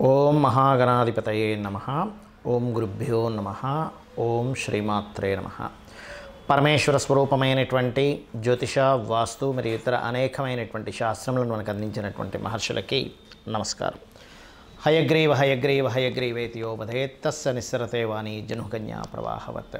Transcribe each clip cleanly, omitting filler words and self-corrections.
ఓం మహాగణాధిపతయే నమః. ఓం గురుభ్యో నమః. ఓం శ్రీమాత్రే నమః. పరమేశ్వర స్వరూపమైనటువంటి జ్యోతిష, వాస్తు మరియు ఇతర అనేకమైనటువంటి శాస్త్రములను మనకు అందించినటువంటి మహర్షులకి నమస్కారం. హయగ్రీవ హయగ్రీవ హయగ్రీవేతి యో వదేత్తస్య నిస్సరతే వాణి జనుకన్యా ప్రవాహవత్.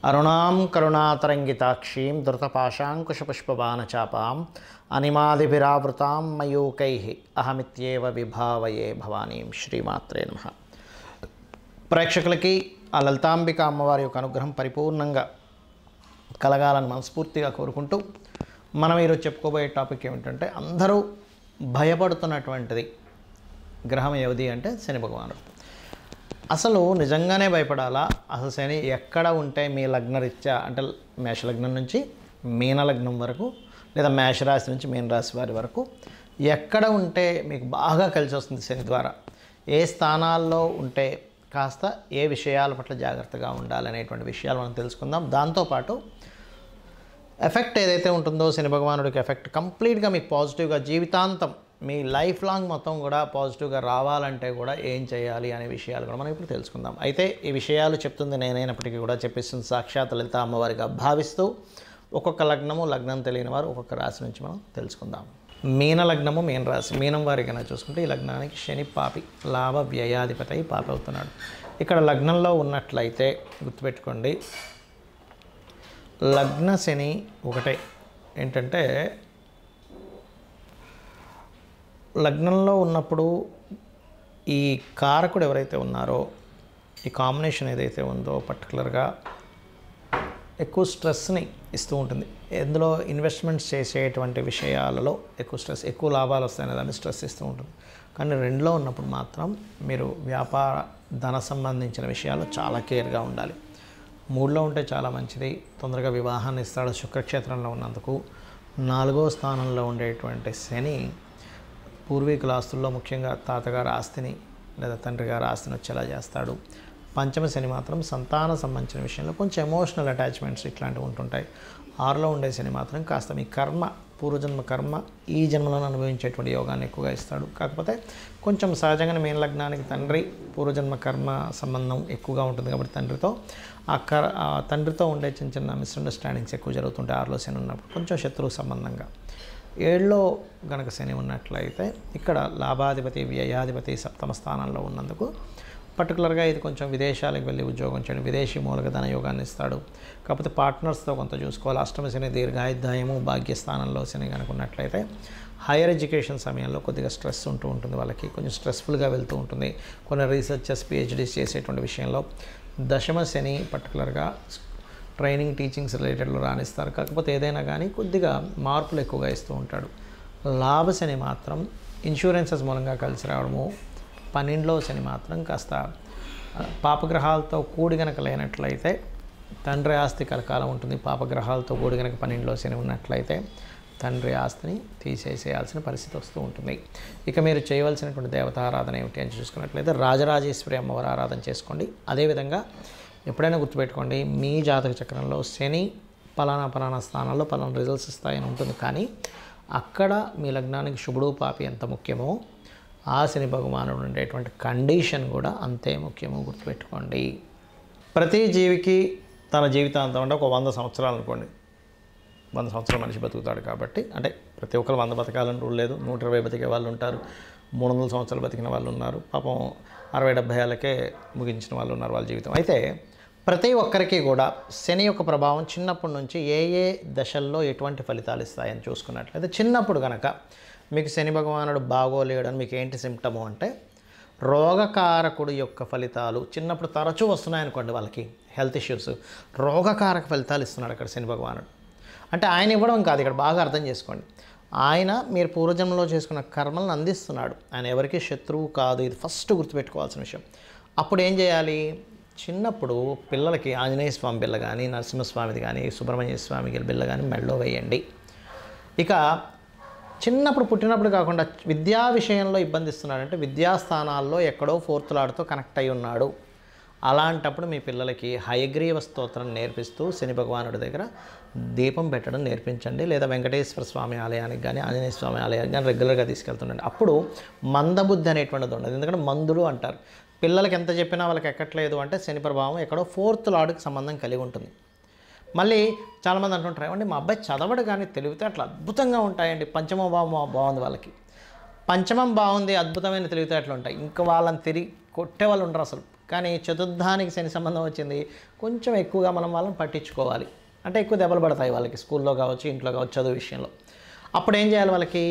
అరుణాం కరుణాతరంగితాక్షీం ధృతపాశాంకుశపుష్పబాణచాపాం అనిమాదిభిరావృతాం మయూకైః అహమిత్యేవ విభావయే భవానీం. శ్రీమాత్రే నమః. ప్రేక్షకులకి ఆ లలితాంబిక అమ్మవారి యొక్క అనుగ్రహం పరిపూర్ణంగా కలగాలని మనస్ఫూర్తిగా కోరుకుంటూ మనం ఈరోజు చెప్పుకోబోయే టాపిక్ ఏమిటంటే, అందరూ భయపడుతున్నటువంటిది గ్రహం ఏది అంటే శని భగవానుడు. అసలు నిజంగానే భయపడాలా? అసలు శని ఎక్కడ ఉంటే మీ లగ్నరీత్యా అంటే మేషలగ్నం నుంచి మీనలగ్నం వరకు, లేదా మేషరాశి నుంచి మీనరాశి వారి వరకు ఎక్కడ ఉంటే మీకు బాగా కలిసి వస్తుంది శని ద్వారా, ఏ స్థానాల్లో ఉంటే కాస్త ఏ విషయాల పట్ల జాగ్రత్తగా ఉండాలనేటువంటి విషయాలు మనం తెలుసుకుందాం. దాంతోపాటు ఎఫెక్ట్ ఏదైతే ఉంటుందో శని భగవానుడికి ఎఫెక్ట్ కంప్లీట్గా మీకు పాజిటివ్గా జీవితాంతం మీ లైఫ్ లాంగ్ మొత్తం కూడా పాజిటివ్గా రావాలంటే కూడా ఏం చేయాలి అనే విషయాలు కూడా మనం ఇప్పుడు తెలుసుకుందాం. అయితే ఈ విషయాలు చెప్తుంది నేనైనప్పటికీ కూడా చెప్పిస్తుంది సాక్షాత్ లలిత అమ్మవారిగా భావిస్తూ ఒక్కొక్క లగ్నం తెలియని వారు ఒక్కొక్క రాశి నుంచి మనం తెలుసుకుందాం. మీన లగ్నము, మీన రాశి. మీనం వారి కన్నా చూసుకుంటే ఈ లగ్నానికి శని పాపి, లాభ వ్యయాధిపతి పాపి అవుతున్నాడు. ఇక్కడ లగ్నంలో ఉన్నట్లయితే గుర్తుపెట్టుకోండి, లగ్న శని ఒకటే. ఏంటంటే లగ్నంలో ఉన్నప్పుడు ఈ కారకుడు ఎవరైతే ఉన్నారో, ఈ కాంబినేషన్ ఏదైతే ఉందో పర్టికులర్గా ఎక్కువ స్ట్రెస్ని ఇస్తూ ఉంటుంది. ఎందులో ఇన్వెస్ట్మెంట్స్ చేసేటువంటి విషయాలలో ఎక్కువ స్ట్రెస్, ఎక్కువ లాభాలు వస్తాయనే దాన్ని స్ట్రెస్ ఇస్తూ ఉంటుంది. కానీ రెండులో ఉన్నప్పుడు మాత్రం మీరు వ్యాపార ధన సంబంధించిన విషయాలు చాలా కేర్గా ఉండాలి. మూడులో ఉంటే చాలా మంచిది, తొందరగా వివాహాన్ని ఇస్తాడు శుక్రక్షేత్రంలో ఉన్నందుకు. 4వ స్థానంలో ఉండేటువంటి శని పూర్వీకుల ఆస్తుల్లో, ముఖ్యంగా తాతగారి ఆస్తిని లేదా తండ్రి గారి ఆస్తిని వచ్చేలా చేస్తాడు. పంచమ శని మాత్రం సంతాన సంబంధించిన విషయంలో కొంచెం ఎమోషనల్ అటాచ్మెంట్స్ ఇట్లాంటివి ఉంటుంటాయి. 6లో ఉండే శని మాత్రం కాస్త మీ కర్మ, పూర్వజన్మ కర్మ ఈ జన్మలో అనుభవించేటువంటి యోగాన్ని ఎక్కువగా ఇస్తాడు. కాకపోతే కొంచెం సహజంగానే మీన లగ్నానికి తండ్రి పూర్వజన్మ కర్మ సంబంధం ఎక్కువగా ఉంటుంది కాబట్టి తండ్రితో ఉండే చిన్న చిన్న మిస్అండర్స్టాండింగ్స్ ఎక్కువ జరుగుతుంటాయి 6లో శని ఉన్నప్పుడు, కొంచెం శత్రువు సంబంధంగా. 7లో గనక శని ఉన్నట్లయితే ఇక్కడ లాభాధిపతి, వ్యయాధిపతి సప్తమ స్థానంలో ఉన్నందుకు పర్టికులర్గా ఇది కొంచెం విదేశాలకు వెళ్ళి ఉద్యోగం చేయడం, విదేశీ మూలక ధన యోగాన్ని ఇస్తాడు. కాకపోతే పార్ట్నర్స్తో కొంత చూసుకోవాలి. అష్టమ శని దీర్ఘాయుర్దాయము, భాగ్యస్థానంలో శని కనుక ఉన్నట్లయితే హైయర్ ఎడ్యుకేషన్ సమయంలో కొద్దిగా స్ట్రెస్ ఉంటూ ఉంటుంది, వాళ్ళకి కొంచెం స్ట్రెస్ఫుల్గా వెళ్తూ ఉంటుంది. కొన్ని రీసెర్చెస్, పిహెచ్డీస్ చేసేటువంటి విషయంలో. దశమ శని పర్టికులర్గా ట్రైనింగ్, టీచింగ్స్ రిలేటెడ్లో రాణిస్తారు. కాకపోతే ఏదైనా కానీ కొద్దిగా మార్పులు ఎక్కువగా ఇస్తూ ఉంటాడు. లాభ శని మాత్రం ఇన్సూరెన్సెస్ మూలంగా కలిసి రావడము. 12లో శని మాత్రం కాస్త పాపగ్రహాలతో కూడి గనక లేనట్లయితే తండ్రి ఆస్తి కలకాలం ఉంటుంది. పాపగ్రహాలతో కూడి గనక 12లో శని ఉన్నట్లయితే తండ్రి ఆస్తిని తీసేసేయాల్సిన పరిస్థితి వస్తూ ఉంటుంది. ఇక మీరు చేయవలసినటువంటి దేవతారాధన ఏమిటి అని చూసుకున్నట్లయితే రాజరాజేశ్వరి అమ్మవారి ఆరాధన చేసుకోండి. అదేవిధంగా ఎప్పుడైనా గుర్తుపెట్టుకోండి, మీ జాతక చక్రంలో శని పలానా స్థానాల్లో పలానా రిజల్ట్స్ ఇస్తాయని ఉంటుంది. కానీ అక్కడ మీ లగ్నానికి శుభుడు పాపి ఎంత ముఖ్యమో ఆ శని భగవానుడు ఉండేటువంటి కండిషన్ కూడా అంతే ముఖ్యమో గుర్తుపెట్టుకోండి. ప్రతి జీవికి తన జీవితాంతం అంటే ఒక 100 సంవత్సరాలు అనుకోండి, 100 సంవత్సరాలు మనిషి బతుకుతాడు. కాబట్టి అంటే ప్రతి ఒక్కరు 100 బతకాలని రూల్ లేదు. 120 బతికే వాళ్ళు ఉంటారు, 300 సంవత్సరాలు బతికిన వాళ్ళు ఉన్నారు, పాపం 60-70 ఏళ్ళకే ముగించిన వాళ్ళు ఉన్నారు వాళ్ళ జీవితం. అయితే ప్రతి ఒక్కరికి కూడా శని యొక్క ప్రభావం చిన్నప్పటి నుంచి ఏ దశల్లో ఎటువంటి ఫలితాలు ఇస్తాయని చూసుకున్నట్లయితే, చిన్నప్పుడు కనుక మీకు శని భగవానుడు బాగోలేడని మీకు ఏంటి సిమ్టము అంటే, రోగకారకుడు యొక్క ఫలితాలు చిన్నప్పుడు తరచూ వస్తున్నాయనుకోండి, వాళ్ళకి హెల్త్ ఇష్యూస్, రోగకారక ఫలితాలు ఇస్తున్నాడు అక్కడ శని భగవానుడు. అంటే ఆయన ఇవ్వడం కాదు, ఇక్కడ బాగా అర్థం చేసుకోండి, ఆయన మీరు పూర్వజన్మలో చేసుకున్న కర్మలను అందిస్తున్నాడు. ఆయన ఎవరికి శత్రువు కాదు, ఇది ఫస్ట్ గుర్తుపెట్టుకోవాల్సిన విషయం. అప్పుడు ఏం చేయాలి? చిన్నప్పుడు పిల్లలకి ఆంజనేయ స్వామి బిళ్ళ కానీ, నరసింహస్వామిది కానీ, సుబ్రహ్మణ్య స్వామికి బిళ్ళ కానీ మెడలో వేయండి. ఇక చిన్నప్పుడు పుట్టినప్పుడు కాకుండా విద్యా విషయంలో ఇబ్బంది ఇస్తున్నాడంటే విద్యాస్థానాల్లో ఎక్కడో 4th లార్డ్తో కనెక్ట్ అయి ఉన్నాడు అలాంటప్పుడు మీ పిల్లలకి హయగ్రీవ స్తోత్రం నేర్పిస్తూ శని భగవానుడి దగ్గర దీపం పెట్టడం నేర్పించండి. లేదా వెంకటేశ్వర స్వామి ఆలయానికి కానీ ఆంజనేయ స్వామి ఆలయానికి కానీ రెగ్యులర్గా తీసుకెళ్తుండండి. అప్పుడు మందబుద్ధి అనేటువంటిది ఉండదు. ఎందుకంటే మందులు అంటారు, పిల్లలకి ఎంత చెప్పినా వాళ్ళకి ఎక్కట్లేదు అంటే శని ప్రభావం ఎక్కడో 4th లార్డ్కి సంబంధం కలిగి ఉంటుంది. మళ్ళీ చాలామంది అంటుంటారు, ఏమండి మా అబ్బాయి చదవడు కానీ తెలివితేటలు అద్భుతంగా ఉంటాయండి, పంచమ భావం బాగుంది, వాళ్ళకి పంచమం బాగుంది, అద్భుతమైన తెలివితేటలు ఉంటాయి, ఇంకా వాళ్ళని తిరిగి కొట్టే వాళ్ళు ఉండరు అసలు. కానీ చతుర్థానికి శని సంబంధం వచ్చింది, కొంచెం ఎక్కువగా మనం వాళ్ళని పట్టించుకోవాలి. అంటే ఎక్కువ దెబ్బలు పడతాయి వాళ్ళకి, స్కూల్లో కావచ్చు, ఇంట్లో కావచ్చు, చదువు విషయంలో. అప్పుడు ఏం చేయాలి వాళ్ళకి?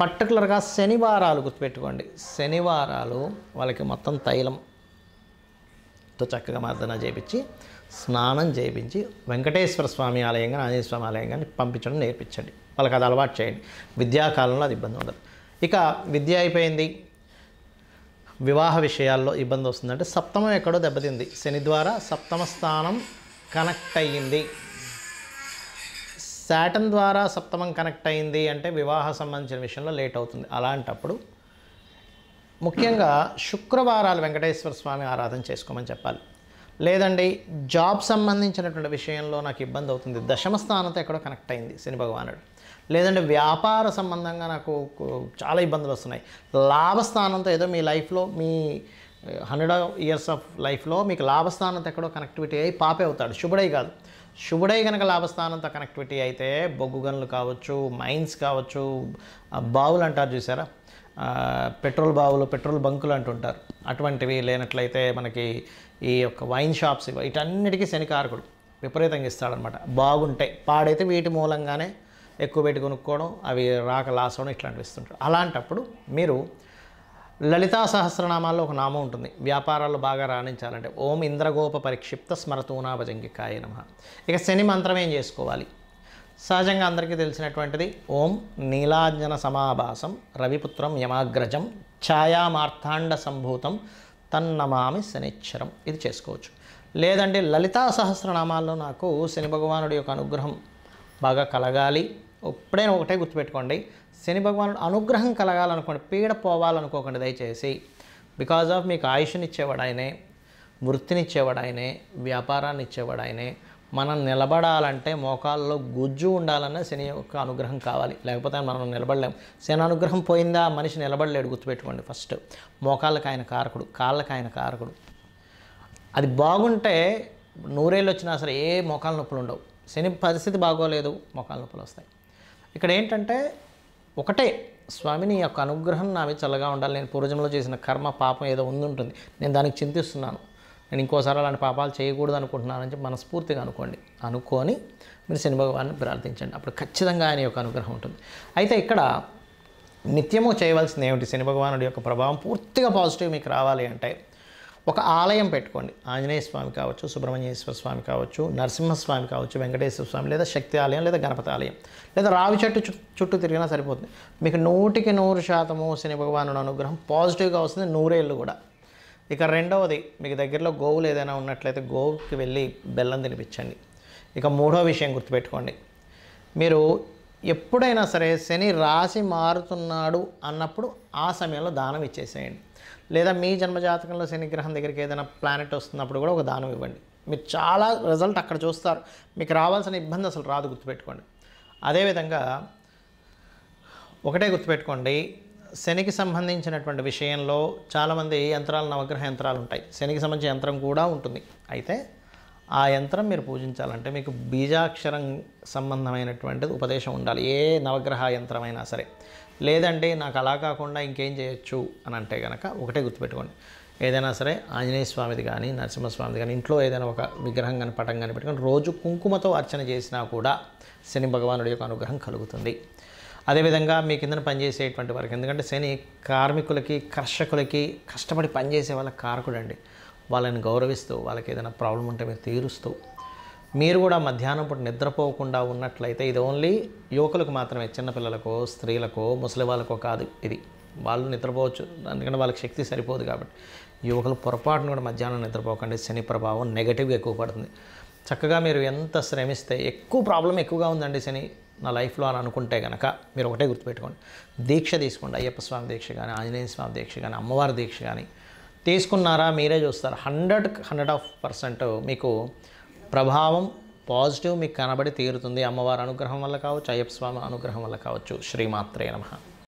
పర్టికులర్గా శనివారాలు గుర్తుపెట్టుకోండి, శనివారాలు వాళ్ళకి మొత్తం తైలంతో చక్కగా మర్దన చేయించి స్నానం చేయించి వెంకటేశ్వర స్వామి ఆలయం కానీ ఆంజనేయ స్వామి ఆలయం కానీ పంపించడం నేర్పించండి. వాళ్ళకి అది అలవాటు చేయండి. విద్యాకాలంలో అది ఇబ్బంది ఉండదు. ఇక విద్య అయిపోయింది, వివాహ విషయాల్లో ఇబ్బంది వస్తుందంటే సప్తమం ఎక్కడో దెబ్బతింది, శని ద్వారా సప్తమ స్థానం కనెక్ట్ అయ్యింది. శాటన్ ద్వారా సప్తమం కనెక్ట్ అయింది అంటే వివాహ సంబంధించిన విషయంలో లేట్ అవుతుంది. అలాంటప్పుడు ముఖ్యంగా శుక్రవారాలు వెంకటేశ్వర స్వామి ఆరాధన చేసుకోమని చెప్పాలి. లేదండి జాబ్ సంబంధించినటువంటి విషయంలో నాకు ఇబ్బంది అవుతుంది, దశమ స్థానంతో ఎక్కడో కనెక్ట్ అయింది శని భగవానుడు. లేదంటే వ్యాపార సంబంధంగా నాకు చాలా ఇబ్బందులు వస్తున్నాయి, లాభస్థానంతో ఏదో మీ లైఫ్లో మీ 100 years ఆఫ్ లైఫ్లో మీకు లాభస్థానంతో ఎక్కడో కనెక్టివిటీ అయ్యి పాపే అవుతాడు, శుభుడై కాదు. శుభుడై కనుక లాభస్థానంతో కనెక్టివిటీ అయితే బొగ్గు గనులు కావచ్చు, మైన్స్ కావచ్చు, బావులు అంటారు చూసారా, పెట్రోల్ బావులు, పెట్రోల్ బంకులు అంటుంటారు, అటువంటివి లేనట్లయితే మనకి ఈ యొక్క వైన్ షాప్స్ వీటన్నిటికీ శనికారకుడు విపరీతంగా ఇస్తాడనమాట. బాగుంటాయి, పాడైతే వీటి మూలంగానే ఎక్కువ పెట్టి కొనుక్కోవడం, అవి రాక లాస్ అవ్వడం ఇట్లాంటివి ఇస్తుంటారు. అలాంటప్పుడు మీరు లలితా సహస్రనామాల్లో ఒక నామం ఉంటుంది, వ్యాపారాల్లో బాగా రాణించాలంటే ఓం ఇంద్రగోప పరిక్షిప్త స్మరతూనాభజంగికాయ నమః. ఇక శని మంత్రం ఏం చేసుకోవాలి? సహజంగా అందరికీ తెలిసినటువంటిది ఓం నీలాంజన సమాభాసం రవిపుత్రం యమాగ్రజం ఛాయామార్తాండ సంభూతం తన్నమామి శనిచ్చరం, ఇది చేసుకోవచ్చు. లేదంటే లలితా సహస్రనామాల్లో నాకు శని భగవానుడి యొక్క అనుగ్రహం బాగా కలగాలి, ఎప్పుడైనా ఒకటే గుర్తుపెట్టుకోండి, శని భగవానుడు అనుగ్రహం కలగాలనుకోండి, పీడ పోవాలనుకోకండి దయచేసి. బికాజ్ ఆఫ్ మీకు ఆయుష్నిచ్చేవాడు ఆయనే, వృత్తినిచ్చేవాడు ఆయనే, వ్యాపారాన్ని ఇచ్చేవాడు ఆయనే. మనం నిలబడాలంటే మోకాల్లో గుజ్జు ఉండాలన్న శని యొక్క అనుగ్రహం కావాలి, లేకపోతే మనం నిలబడలేము. శని అనుగ్రహం పోయిందా మనిషి నిలబడలేడు, గుర్తుపెట్టుకోండి. ఫస్ట్ మోకాళ్ళకి ఆయన కారకుడు, కాళ్ళకి ఆయన కారకుడు. అది బాగుంటే 100 ఏళ్ళు వచ్చినా సరే ఏ మోకాళ్ళ నొప్పులు ఉండవు. శని పరిస్థితి బాగోలేదు, మోకాళ్ళ నొప్పులు వస్తాయి. ఇక్కడ ఏంటంటే ఒకటే, స్వామిని యొక్క అనుగ్రహం నా మీద చల్లగా ఉండాలి, నేను పూర్వజంలో చేసిన కర్మ పాపం ఏదో ఉంటుంది, నేను దానికి చింతిస్తున్నాను, నేను ఇంకోసారి అలాంటి పాపాలు చేయకూడదు అనుకుంటున్నానని చెప్పి మనస్ఫూర్తిగా అనుకొని మీరు శని భగవాన్ని ప్రార్థించండి. అప్పుడు ఖచ్చితంగా ఆయన యొక్క అనుగ్రహం ఉంటుంది. అయితే ఇక్కడ నిత్యము చేయవలసింది ఏమిటి? శని భగవానుడి యొక్క ప్రభావం పూర్తిగా పాజిటివ్ మీకు రావాలి అంటే ఒక ఆలయం పెట్టుకోండి. ఆంజనేయ స్వామి కావచ్చు, సుబ్రహ్మణ్యేశ్వర స్వామి కావచ్చు, నరసింహస్వామి కావచ్చు, వెంకటేశ్వర స్వామి, లేదా శక్తి ఆలయం, లేదా గణపతి ఆలయం, లేదా రావి చెట్టు చుట్టూ తిరిగినా సరిపోతుంది. మీకు 100% శని భగవానుడి అనుగ్రహం పాజిటివ్గా వస్తుంది, 100 ఏళ్ళు కూడా. ఇక రెండవది, మీకు దగ్గరలో గోవులు ఏదైనా ఉన్నట్లయితే గోవుకి వెళ్ళి బెల్లం తినిపించండి. ఇక మూడో విషయం గుర్తుపెట్టుకోండి, మీరు ఎప్పుడైనా సరే శని రాశి మారుతున్నాడు అన్నప్పుడు ఆ సమయంలో దానం ఇచ్చేసేయండి. లేదా మీ జన్మజాతకంలో శని గ్రహం దగ్గరికి ఏదైనా ప్లానెట్ వస్తున్నప్పుడు కూడా ఒక దానం ఇవ్వండి. మీరు చాలా రిజల్ట్ అక్కడ చూస్తారు, మీకు రావాల్సిన ఇబ్బంది అసలు రాదు, గుర్తుపెట్టుకోండి. అదేవిధంగా ఒకటే గుర్తుపెట్టుకోండి, శనికి సంబంధించినటువంటి విషయంలో చాలామంది యంత్రాలు, నవగ్రహ యంత్రాలు ఉంటాయి, శనికి సంబంధించిన యంత్రం కూడా ఉంటుంది. అయితే ఆ యంత్రం మీరు పూజించాలంటే మీకు బీజాక్షరం సంబంధమైనటువంటిది ఉపదేశం ఉండాలి, ఏ నవగ్రహ యంత్రమైనా సరే. లేదంటే నాకు అలా కాకుండా ఇంకేం చేయొచ్చు అని అంటే కనుక ఒకటే గుర్తుపెట్టుకోండి, ఏదైనా సరే ఆంజనేయ స్వామిది కానీ నరసింహస్వామిది కానీ ఇంట్లో ఏదైనా ఒక విగ్రహం కానీ పటం కానీ పెట్టుకొని రోజు కుంకుమతో అర్చన చేసినా కూడా శని భగవానుడి యొక్క అనుగ్రహం కలుగుతుంది. అదేవిధంగా మీ కింద పనిచేసేటువంటి వారికి, ఎందుకంటే శని కార్మికులకి, కర్షకులకి, కష్టపడి పనిచేసే వాళ్ళకి కారకుడండి. వాళ్ళని గౌరవిస్తూ, వాళ్ళకి ఏదైనా ప్రాబ్లం ఉంటే మీరు తీరుస్తూ, మీరు కూడా మధ్యాహ్నం పూట నిద్రపోకుండా ఉన్నట్లయితే, ఇది ఓన్లీ యువకులకు మాత్రమే, చిన్నపిల్లలకో, స్త్రీలకో, ముసలి వాళ్ళకో కాదు. ఇది వాళ్ళు నిద్రపోవచ్చు, ఎందుకంటే వాళ్ళకి శక్తి సరిపోదు కాబట్టి. యువకులు పొరపాటును కూడా మధ్యాహ్నం నిద్రపోకండి, శని ప్రభావం నెగటివ్గా ఎక్కువ పడుతుంది. చక్కగా మీరు ఎంత శ్రమిస్తే, ఎక్కువ ప్రాబ్లం ఎక్కువగా ఉందండి శని నా లైఫ్లో అని అనుకుంటే కనుక మీరు ఒకటే గుర్తుపెట్టుకోండి, దీక్ష తీసుకోండి. అయ్యప్ప స్వామి దీక్ష కానీ, ఆంజనేయ స్వామి దీక్ష కానీ, అమ్మవారి దీక్ష కానీ తీసుకున్నారా మీరే చూస్తారు. 100% మీకు ప్రభావం పాజిటివ్ మీకు కనబడి తీరుతుంది. అమ్మవారి అనుగ్రహం వల్ల కావచ్చు, అయ్యప్ప స్వామి అనుగ్రహం వల్ల కావచ్చు. శ్రీమాత్రే నమః.